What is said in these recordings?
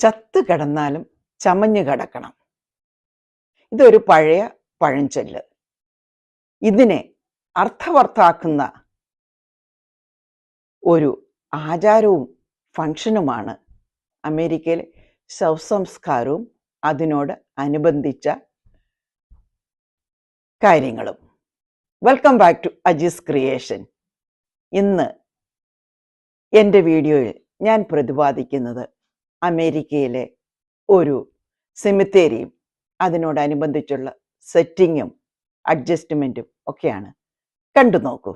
ചത്ത് കിടന്നാലും ചമഞ്ഞു കിടക്കണം. ഇതൊരു പഴയ പഴഞ്ചൊല്ല്. ഇതിനെ അർത്ഥവത്താക്കുന്ന ഒരു ആചാരവും ഫംഗ്ഷനുമാണ് അമേരിക്കയിലെ ശവസംസ്കാരവും അതിനോട് അനുബന്ധിച്ച കാര്യങ്ങളും. Welcome back to Aji's creation. ഇന്ന് എൻ്റെ വീഡിയോയിൽ ഞാൻ പ്രതിപാദിക്കുന്നത് അമേരിക്കയിലെ ഒരു സെമിത്തേരിയും അതിനോടനുബന്ധിച്ചുള്ള സെറ്റിങ്ങും അഡ്ജസ്റ്റ്മെൻറ്റും ഒക്കെയാണ്. കണ്ടു നോക്കൂ.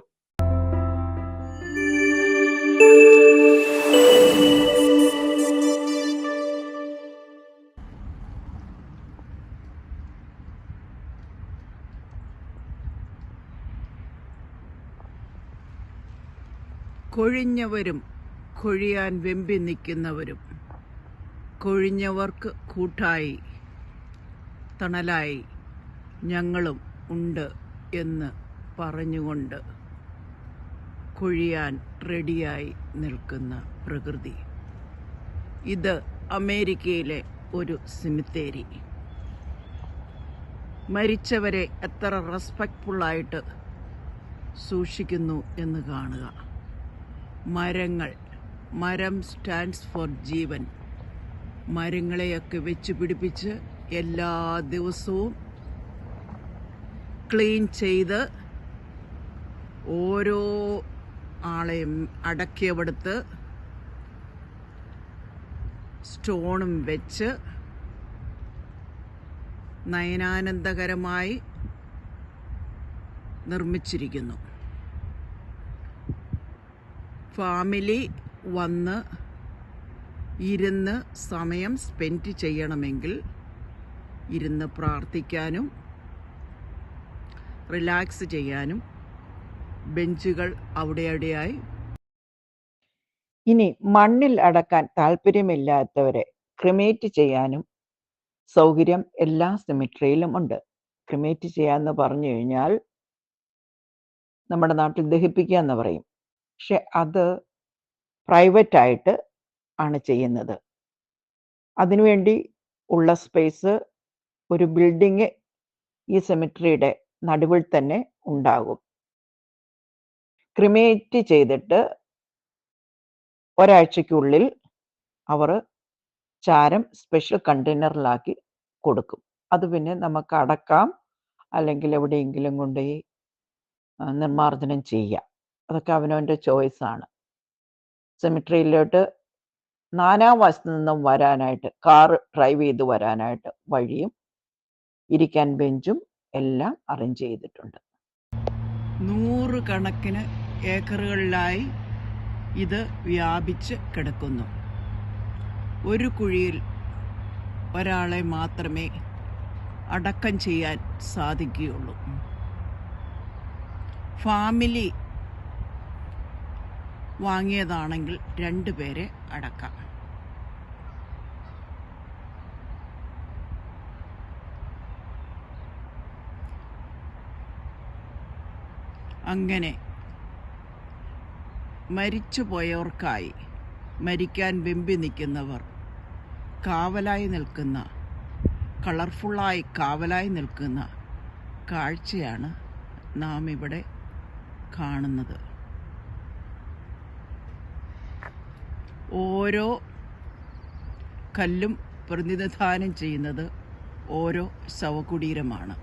കൊഴിഞ്ഞവരും കൊഴിയാൻ വെമ്പി നിൽക്കുന്നവരും കൊഴിഞ്ഞവർക്ക് കൂട്ടായി തണലായി ഞങ്ങളും ഉണ്ട് എന്ന് പറഞ്ഞുകൊണ്ട് കൊഴിയാൻ റെഡിയായി നിൽക്കുന്ന പ്രകൃതി. ഇത് അമേരിക്കയിലെ ഒരു സെമിത്തേരി. മരിച്ചവരെ എത്ര റെസ്പെക്റ്റ്ഫുള്ളായിട്ട് സൂക്ഷിക്കുന്നു എന്ന് കാണുക. മരം സ്റ്റാൻഡ്സ് ഫോർ ജീവൻ. മരങ്ങളെയൊക്കെ വെച്ച് പിടിപ്പിച്ച് എല്ലാ ദിവസവും ക്ലീൻ ചെയ്ത് ഓരോ ആളെയും അടക്കിയവിടുത്ത് സ്റ്റോണും വെച്ച് നയനാനന്ദകരമായി നിർമ്മിച്ചിരിക്കുന്നു. ഫാമിലി വന്ന് ഇരുന്ന് സമയം സ്പെൻഡ് ചെയ്യണമെങ്കിൽ ഇരുന്ന് പ്രാർത്ഥിക്കാനും റിലാക്സ് ചെയ്യാനും ബെഞ്ചുകൾ അവിടെയായി. ഇനി മണ്ണിൽ അടക്കാൻ താല്പര്യമില്ലാത്തവരെ ക്രിമേറ്റ് ചെയ്യാനും സൗകര്യം എല്ലാ സെമിട്രിയിലും ഉണ്ട്. ക്രിമേറ്റ് ചെയ്യാന്ന് പറഞ്ഞു കഴിഞ്ഞാൽ നമ്മുടെ നാട്ടിൽ ദഹിപ്പിക്കുക എന്ന് പറയും. പക്ഷെ അത് പ്രൈവറ്റായിട്ട് ആണ് ചെയ്യുന്നത്. അതിനുവേണ്ടി ഉള്ള സ്പേസ് ഒരു ബിൽഡിങ് ഈ സെമിട്രിയുടെ നടുവിൽ തന്നെ ഉണ്ടാകും. ക്രിമേറ്റ് ചെയ്തിട്ട് ഒരാഴ്ചയ്ക്കുള്ളിൽ അവർ ചാരം സ്പെഷ്യൽ കണ്ടെയ്നറിലാക്കി കൊടുക്കും. അത് പിന്നെ നമുക്ക് അടക്കാം, അല്ലെങ്കിൽ എവിടെയെങ്കിലും കൊണ്ടുപോയി നിർമ്മാർജ്ജനം ചെയ്യാം. അതൊക്കെ അവനവൻ്റെ ചോയ്സാണ്. സെമിട്രിയിലോട്ട് നാനാവശത്തു നിന്നും വരാനായിട്ട്, കാർ ഡ്രൈവ് ചെയ്ത് വരാനായിട്ട് വഴിയും ഇരിക്കാൻ ബെഞ്ചും എല്ലാം അറേഞ്ച് ചെയ്തിട്ടുണ്ട്. 100 കണക്കിന് ഏക്കറുകളിലായി ഇത് വ്യാപിച്ച് കിടക്കുന്നു. ഒരു കുഴിയിൽ ഒരാളെ മാത്രമേ അടക്കം ചെയ്യാൻ സാധിക്കുകയുള്ളൂ. ഫാമിലി വാങ്ങിയതാണെങ്കിൽ 2 പേരെ അടക്കാം. അങ്ങനെ മരിച്ചുപോയവർക്കായി മരിക്കാൻ വെമ്പി നിൽക്കുന്നവർ കാവലായി നിൽക്കുന്ന, കളർഫുള്ളായി കാവലായി നിൽക്കുന്ന കാഴ്ചയാണ് നാം ഇവിടെ കാണുന്നത്. ഓരോ കല്ലും പ്രതിനിധാനം ചെയ്യുന്നത് ഓരോ ശവകുടീരമാണ്.